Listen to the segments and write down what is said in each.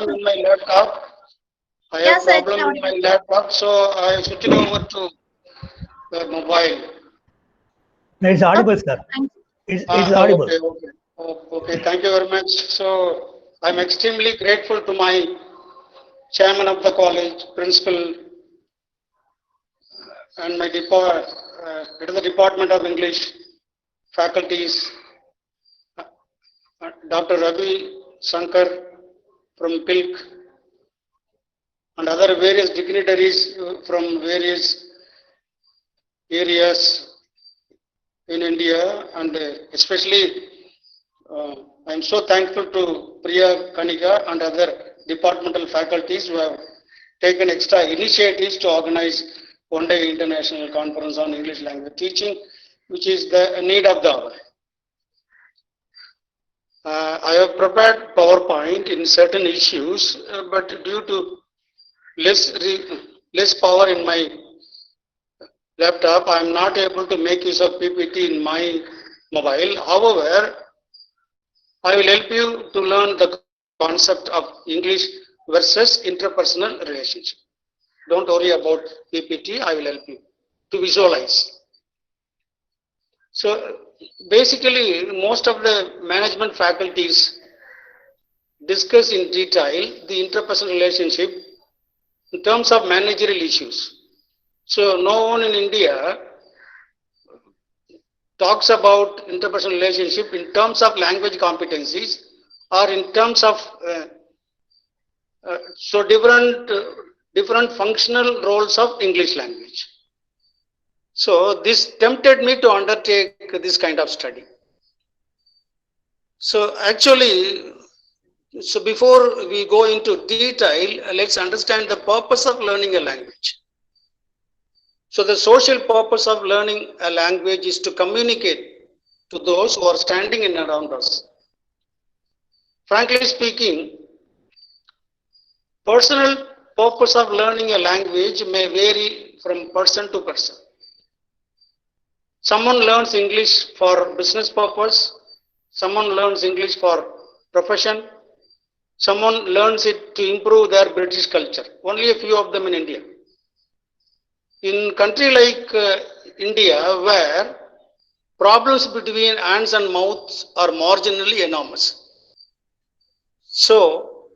problem in my laptop. I Yeah, have sir, it's problem in my audible. laptop, so I switched over to the mobile. No, it's audible, Okay, sir. thank you. It's audible. Okay, okay. Okay, thank you very much. So I'm extremely grateful to my chairman of the college, principal, and my head of the Department of English faculties, Dr. Ravi Shankar from PILC, and other various dignitaries from various areas in India, and especially I am so thankful to Priya Kanika and other departmental faculties who have taken extra initiatives to organize one-day international conference on English language teaching, which is the need of the hour. I have prepared PowerPoint in certain issues, but due to less power in my laptop, I am not able to make use of PPT in my mobile. However, I will help you to learn the concept of English versus interpersonal relationship. Don't worry about PPT, I will help you to visualize. So basically, most of the management faculties discuss in detail the interpersonal relationship in terms of managerial issues. So no one in India talks about interpersonal relationship in terms of language competencies or in terms of so different functional roles of English language. So this tempted me to undertake this kind of study. So actually, so before we go into detail, let's understand the purpose of learning a language. So the social purpose of learning a language is to communicate to those who are standing in around us. Frankly speaking, personal purpose of learning a language may vary from person to person. Someone learns English for business purpose, someone learns English for profession, someone learns it to improve their British culture. Only a few of them in India. In country like India, where problems between hands and mouths are marginally enormous. So,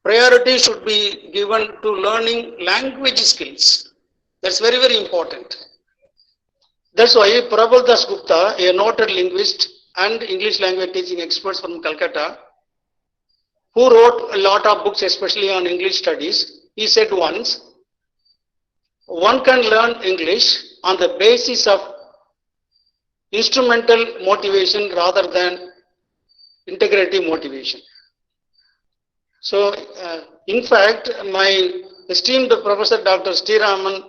priority should be given to learning language skills. That's very, very important. That's why Prabal Das Gupta, a noted linguist and English language teaching expert from Calcutta, who wrote a lot of books, especially on English studies, he said once, one can learn English on the basis of instrumental motivation rather than integrative motivation. So, in fact, my esteemed Professor Dr. Sriraman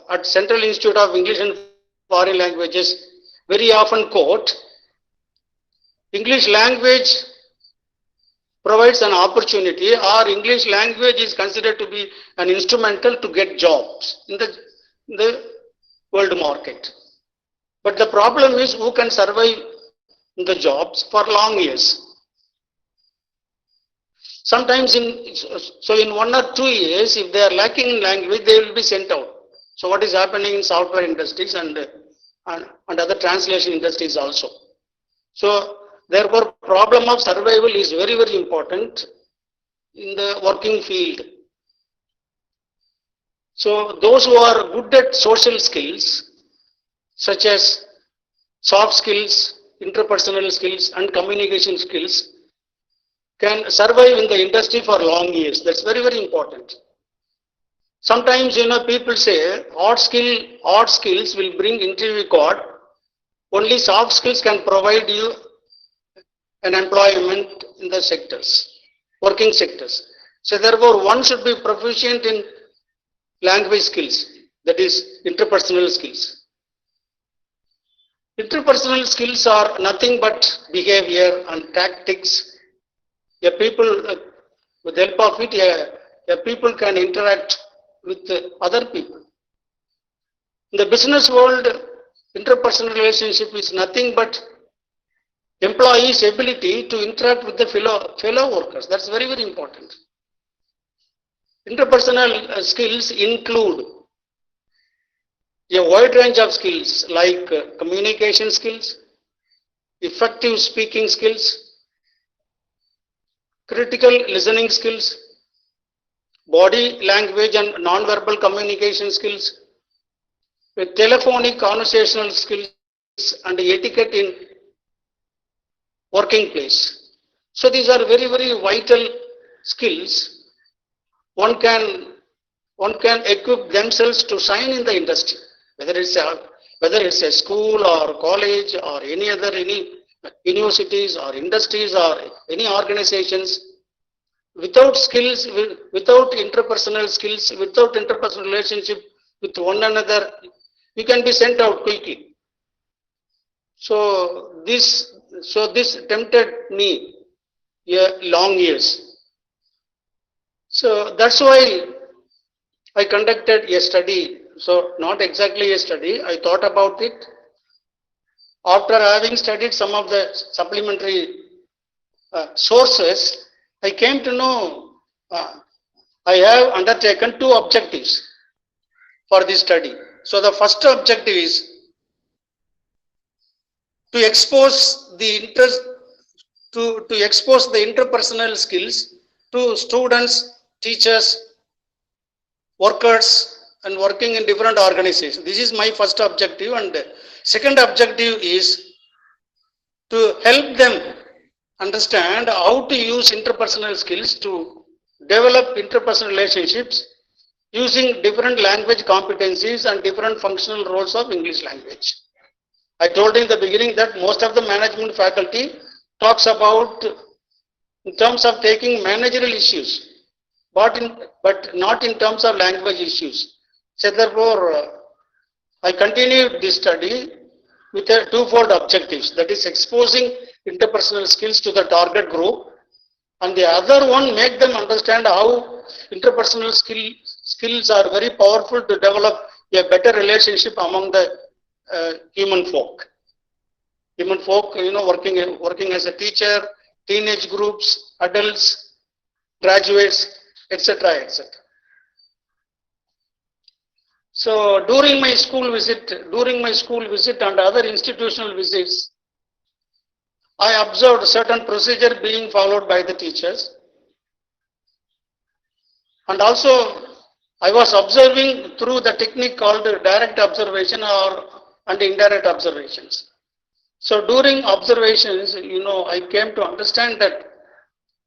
at Central Institute of English and Foreign Languages very often quote, English language provides an opportunity, or English language is considered to be an instrumental to get jobs in the world market. But the problem is who can survive in the jobs for long years. Sometimes in 1 or 2 years, if they are lacking in language, they will be sent out. So what is happening in software industries and other translation industries also. So therefore, problem of survival is very, very important in the working field. So those who are good at social skills, such as soft skills, interpersonal skills, and communication skills, can survive in the industry for long years. That's very, very important. Sometimes, people say hard skills will bring interview card. Only soft skills can provide you an employment in the sectors, working sectors. So therefore, one should be proficient in language skills, that is interpersonal skills. Interpersonal skills are nothing but behavior and tactics. With the help of it, a people can interact with other people. In the business world, interpersonal relationship is nothing but employees' ability to interact with the fellow workers. That's very, very important. Interpersonal skills include a wide range of skills like communication skills, effective speaking skills, critical listening skills, body language and non-verbal communication skills, with telephonic conversational skills and etiquette in working place. So these are very, very vital skills. One can equip themselves to shine in the industry, whether it's a school or college or any universities or industries or any organizations. Without skills, without interpersonal skills, without interpersonal relationship with one another, you can be sent out quickly. So this tempted me long years. So that's why I conducted a study. So not exactly a study, I thought about it. After having studied some of the supplementary sources, I came to know I have undertaken two objectives for this study. So the first objective is to expose the interpersonal skills to students, teachers, workers, and working in different organizations. This is my first objective, and second objective is to help them understand how to use interpersonal skills to develop interpersonal relationships using different language competencies and different functional roles of English language. I told in the beginning that most of the management faculty talks about in terms of taking managerial issues, but not in terms of language issues. So therefore, I continued this study with a twofold objectives, that is exposing interpersonal skills to the target group, and the other one, make them understand how interpersonal skills are very powerful to develop a better relationship among the human folk, working as a teacher, teenage groups, adults, graduates, etc., etc. So during my school visit and other institutional visits, I observed certain procedure being followed by the teachers, and also I was observing through the technique called direct observation and indirect observations. So during observations, I came to understand that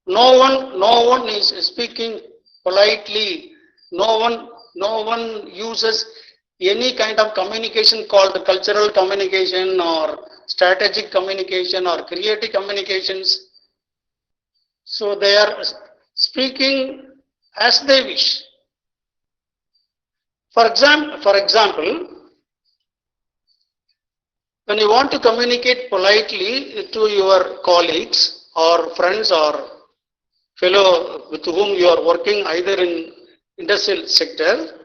no one is speaking politely. No one uses any kind of communication called cultural communication or strategic communication or creative communications. So they are speaking as they wish. For example, when you want to communicate politely to your colleagues or friends or fellow with whom you are working either in industrial sector,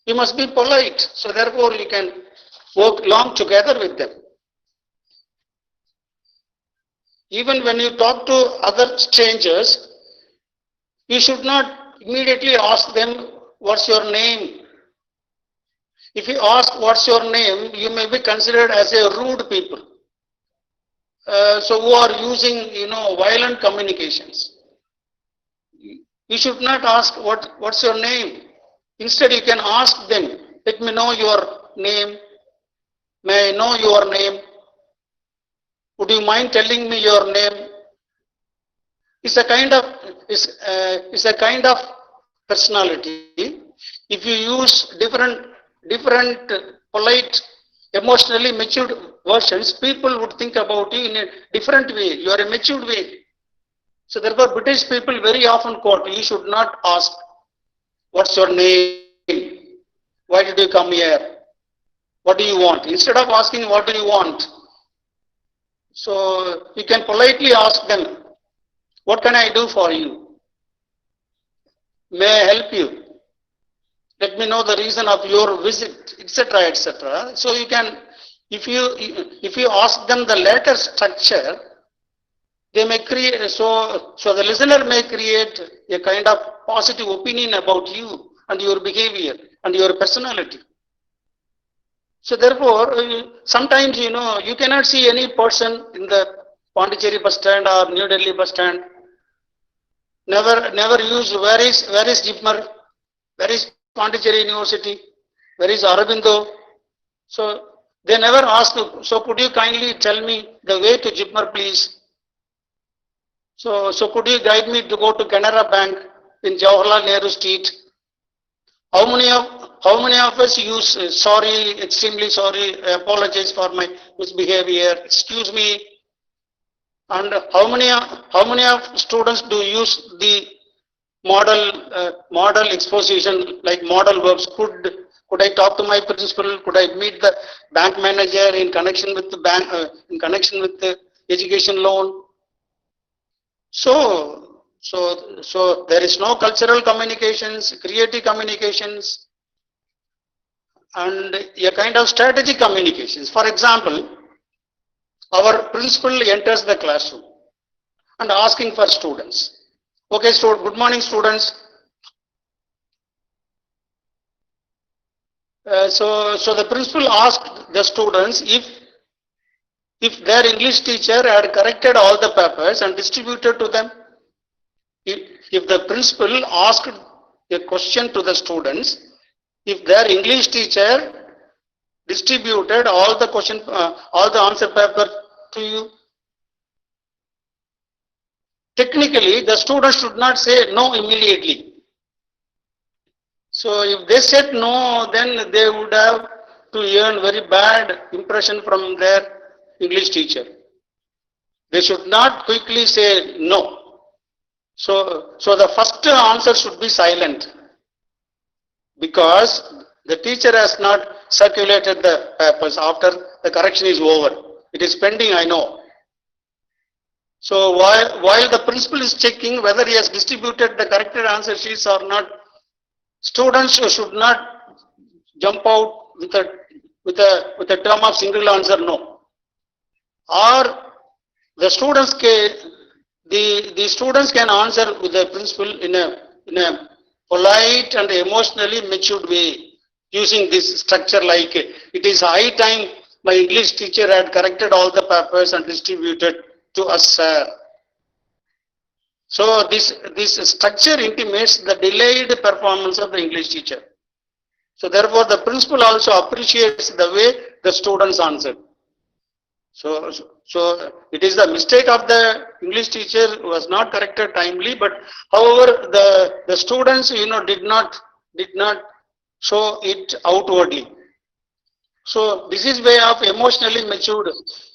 you must be polite. So therefore you can work long together with them. Even when you talk to other strangers, you should not immediately ask them, what's your name? If you ask what's your name, you may be considered as a rude people. So who are using, violent communications. You should not ask what's your name. Instead, you can ask them, let me know your name. May I know your name? Would you mind telling me your name? It's a kind of personality. If you use different polite, emotionally matured versions, people would think about you in a different way. You are a matured way. So therefore, British people very often quote, you should not ask, what's your name? Why did you come here? What do you want? Instead of asking, what do you want? So you can politely ask them, what can I do for you? May I help you? Let me know the reason of your visit, etc., etc. So you can, if you ask them the latter structure, they may create, so the listener may create a kind of positive opinion about you and your behavior and your personality. So therefore, sometimes, you cannot see any person in the Pondicherry bus stand or New Delhi bus stand. Never use where is Jipmer, where is Pondicherry University, where is Aurobindo. So they never ask. So could you kindly tell me the way to Jipmer, please? So could you guide me to go to Canara Bank in Jawaharlal Nehru Street? How many of us use sorry, extremely sorry, I apologize for my misbehavior, excuse me? And how many of students do use the model exposition, like model verbs? Could I talk to my principal? Could I meet the bank manager in connection with the bank, in connection with the education loan? So there is no cultural communications, creative communications, and a kind of strategic communications. For example, our principal enters the classroom and asking for students. Okay, good morning, students. So the principal asked the students if their English teacher had corrected all the papers and distributed to them. If the principal asked a question to the students, if their English teacher distributed all the answer paper to you, technically the students should not say no immediately. So if they said no, then they would have to earn very bad impression from their English teacher. They should not quickly say no. So the first answer should be silent, because the teacher has not circulated the papers after the correction is over. It is pending, I know. So while the principal is checking whether he has distributed the corrected answer sheets or not, students should not jump out with a term of single answer no. Or the students can answer with the principal in a polite and emotionally matured way, using this structure like, it is high time my English teacher had corrected all the papers and distributed to us, sir. So this structure intimates the delayed performance of the English teacher. So therefore the principal also appreciates the way the students answered. So it is the mistake of the English teacher who was not corrected timely, but however the students did not show it outwardly. So this is way of emotionally matured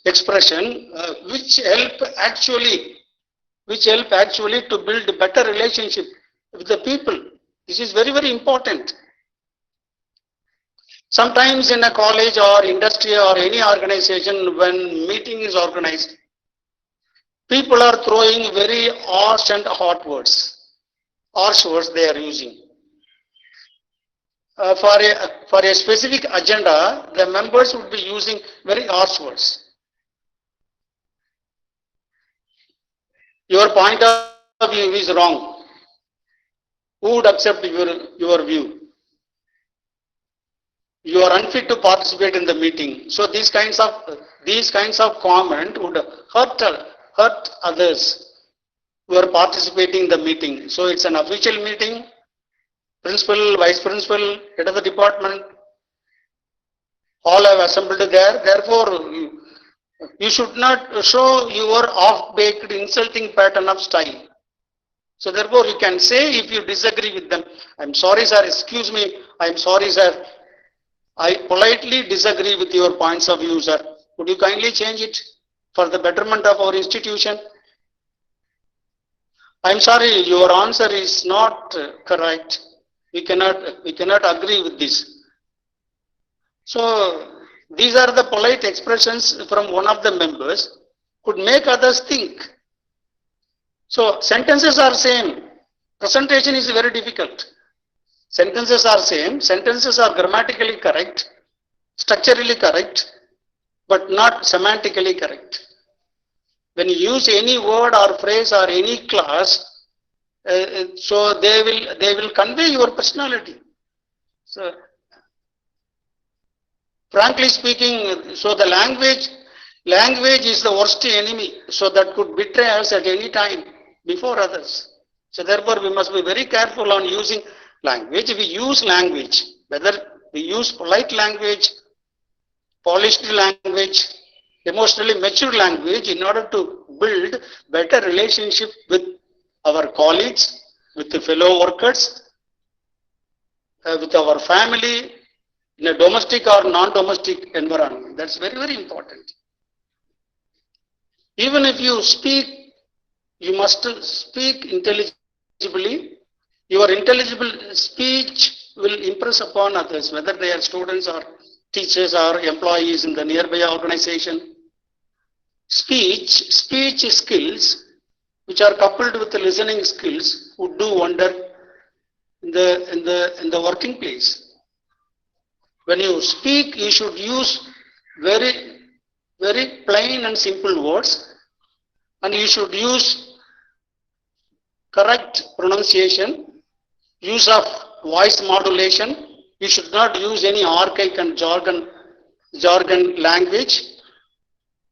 expression, which help actually to build better relationship with the people. This is very, very important. Sometimes in a college or industry or any organization, when meeting is organized, people are throwing very harsh and hot words. Harsh words they are using. For a specific agenda, the members would be using very harsh words. Your point of view is wrong. Who would accept your view? You are unfit to participate in the meeting. So these kinds of comment would hurt others who are participating in the meeting. So it's an official meeting. Principal, vice principal, head of the department, all have assembled there. Therefore, you should not show your off-baked insulting pattern of style. So therefore, you can say if you disagree with them, I'm sorry, sir, excuse me, I'm sorry, sir, I politely disagree with your points of view, sir. Would you kindly change it for the betterment of our institution? I'm sorry, your answer is not correct. We cannot agree with this. So these are the polite expressions from one of the members, could make others think. So sentences are same. Presentation is very difficult. Sentences are same. Sentences are grammatically correct, structurally correct, but not semantically correct. When you use any word or phrase or any class, so they will convey your personality. So, frankly speaking, so the language is the worst enemy. So that could betray us at any time before others. So therefore, we must be very careful on using language. We use language, whether we use polite language, polished language, emotionally mature language, in order to build better relationship with our colleagues, with the fellow workers, with our family, in a domestic or non-domestic environment. That's very, very important. Even if you speak, you must speak intelligibly. Your intelligible speech will impress upon others, whether they are students or teachers or employees in the nearby organization. Speech skills, which are coupled with the listening skills, would do wonder in the working place. When you speak, you should use very, very plain and simple words, and you should use correct pronunciation, use of voice modulation. You should not use any archaic and jargon language.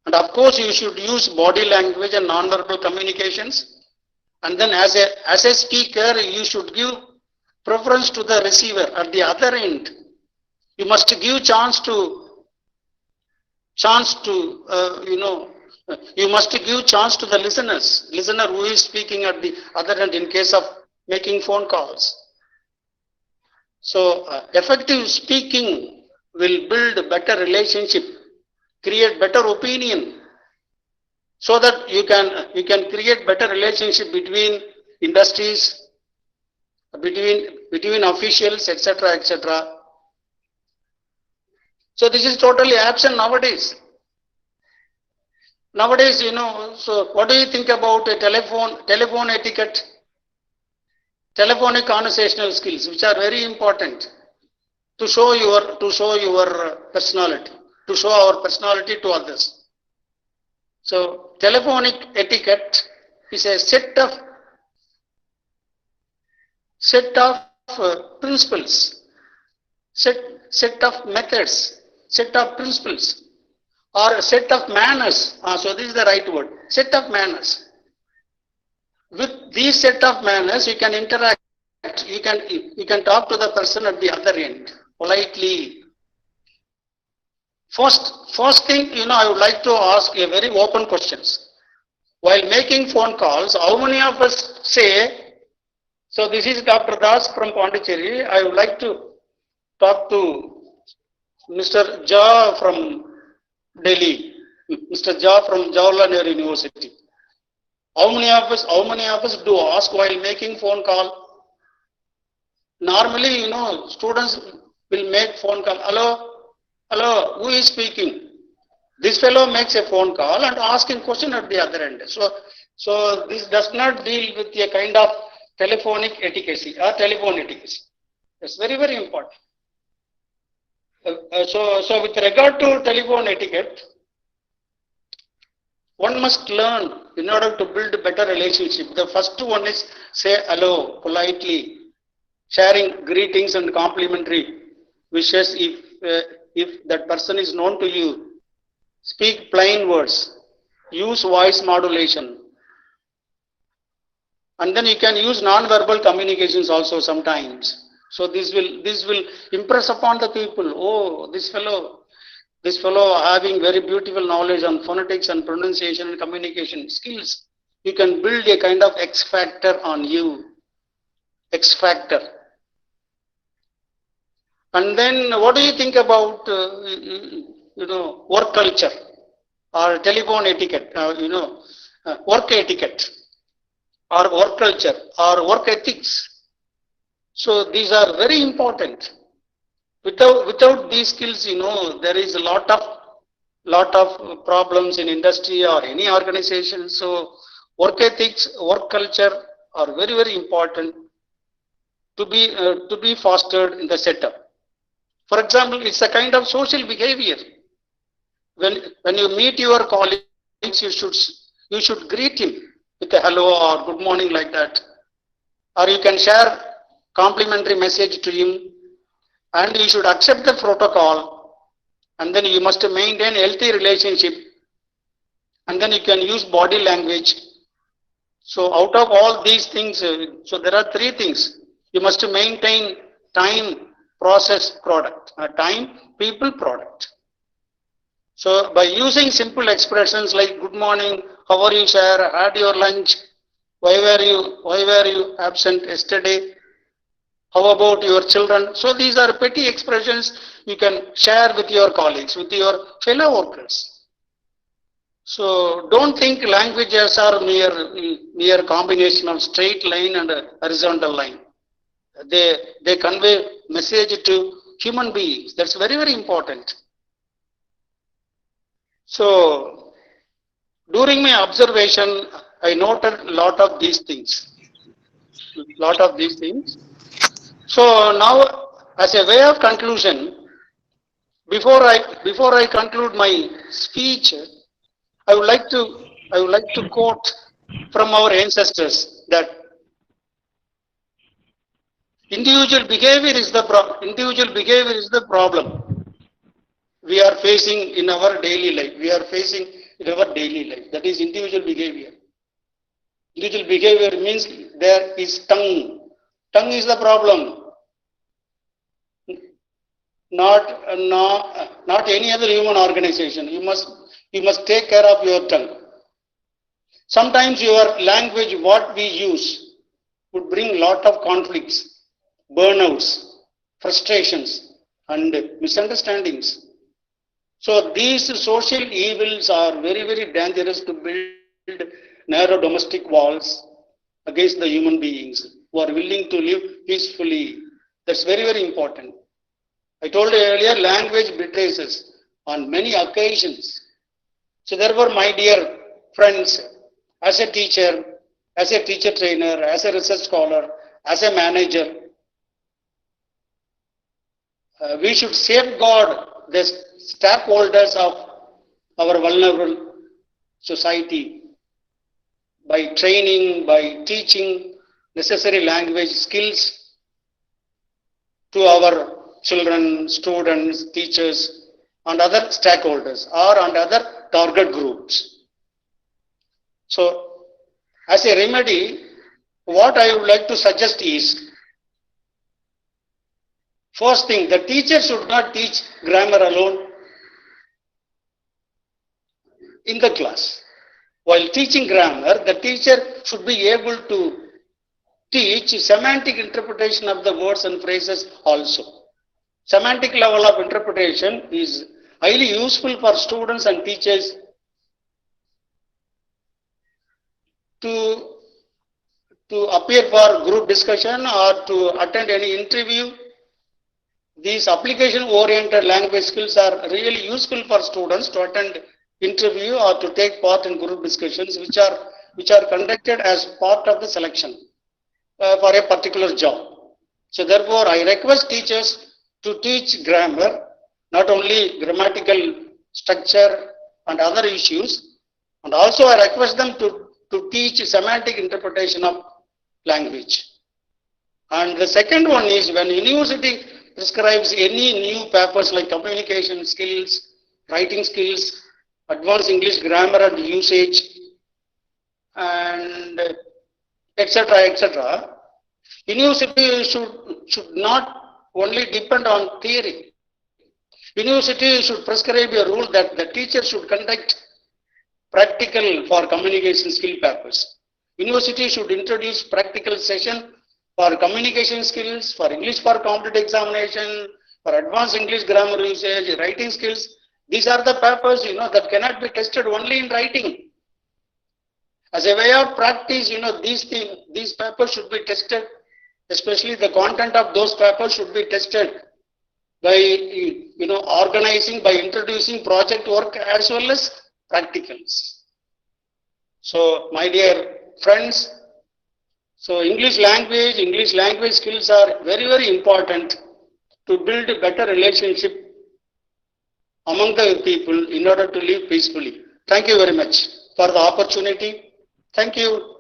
And of course, you should use body language and non-verbal communications. And then as a speaker, you should give preference to the receiver at the other end. You must give chance to you must give chance to the listener who is speaking at the other end in case of making phone calls. So effective speaking will build a better relationship, create better opinion, so that you can create better relationship between industries, between officials, etc., etc. So this is totally absent nowadays. Nowadays, so what do you think about a telephone etiquette, telephonic conversational skills, which are very important to show your personality, to show our personality to others. So telephonic etiquette is a set of principles, set of methods, set of principles, or a set of manners. So this is the right word, set of manners. With these set of manners, you can interact, you can talk to the person at the other end politely. First thing, I would like to ask a very open questions. While making phone calls, how many of us say, so this is Dr. Das from Pondicherry, I would like to talk to Mr. Jha from Delhi, Mr. Jha from Jawaharlal Nehru University. How many of us do ask while making phone call? Normally, students will make phone call. Hello, who is speaking? This fellow makes a phone call and asking question at the other end. So this does not deal with a kind of telephonic etiquette or telephone etiquette. It's very, very important. So with regard to telephone etiquette, one must learn in order to build a better relationship. The first one is say hello politely, sharing greetings and complimentary wishes if that person is known to you. Speak plain words, use voice modulation, and then you can use non-verbal communications also sometimes. So this will impress upon the people. Oh, this fellow having very beautiful knowledge on phonetics and pronunciation and communication skills. You can build a kind of X factor on you. X factor. And then what do you think about work culture or telephone etiquette, work etiquette or work culture or work ethics? So these are very important. Without these skills, there is a lot of problems in industry or any organization. So work ethics, work culture are very, very important to be fostered in the setup. For example, it's a kind of social behavior. When you meet your colleagues, you should greet him with a hello or good morning like that. Or you can share complimentary message to him, and you should accept the protocol, and then you must maintain healthy relationship, and then you can use body language. So out of all these things, so there are three things. You must maintain time, process, product. Time, people, product. So by using simple expressions like good morning, how are you, sir, had your lunch, why were you absent yesterday, how about your children? So these are petty expressions you can share with your colleagues, with your fellow workers. So don't think languages are mere combination of straight line and horizontal line. They convey message to human beings. That's very, very important. So during my observation, I noted a lot of these things. So now, as a way of conclusion, before I conclude my speech, I would like to quote from our ancestors that individual behavior is the problem we are facing in our daily life. That is individual behavior. Individual behavior means there is tongue. Tongue is the problem. Not any other human organization. You must take care of your tongue. Sometimes your language, what we use, would bring lot of conflicts, burnouts, frustrations, and misunderstandings. So these social evils are very, very dangerous to build narrow domestic walls against the human beings who are willing to live peacefully. That's very, very important. I told you earlier, language betrays us on many occasions. So therefore, my dear friends, as a teacher trainer, as a research scholar, as a manager, we should safeguard the stakeholders of our vulnerable society by training, by teaching necessary language skills to our children, students, teachers, and other stakeholders and other target groups. So, as a remedy, what I would like to suggest is, first thing, the teacher should not teach grammar alone in the class. While teaching grammar, the teacher should be able to teach semantic interpretation of the words and phrases also. Semantic level of interpretation is highly useful for students and teachers to appear for group discussion or to attend any interview. These application-oriented language skills are really useful for students to attend interview or to take part in group discussions which are conducted as part of the selection for a particular job. So therefore, I request teachers to teach grammar, not only grammatical structure and other issues, and also I request them to teach semantic interpretation of language. And the second one is, when university prescribes any new papers like communication skills, writing skills, advanced English grammar and usage, and etc., university should not only depend on theory. University should prescribe a rule that the teacher should conduct practical for communication skill papers. University should introduce practical session for communication skills, for English for competitive examination, for advanced English grammar usage, writing skills. These are the papers, that cannot be tested only in writing. As a way of practice, these papers should be tested, especially the content of those papers should be tested by, organizing, by introducing project work as well as practicals. So, my dear friends, so English language skills are very, very important to build a better relationship among the people in order to live peacefully. Thank you very much. for the opportunity. Thank you.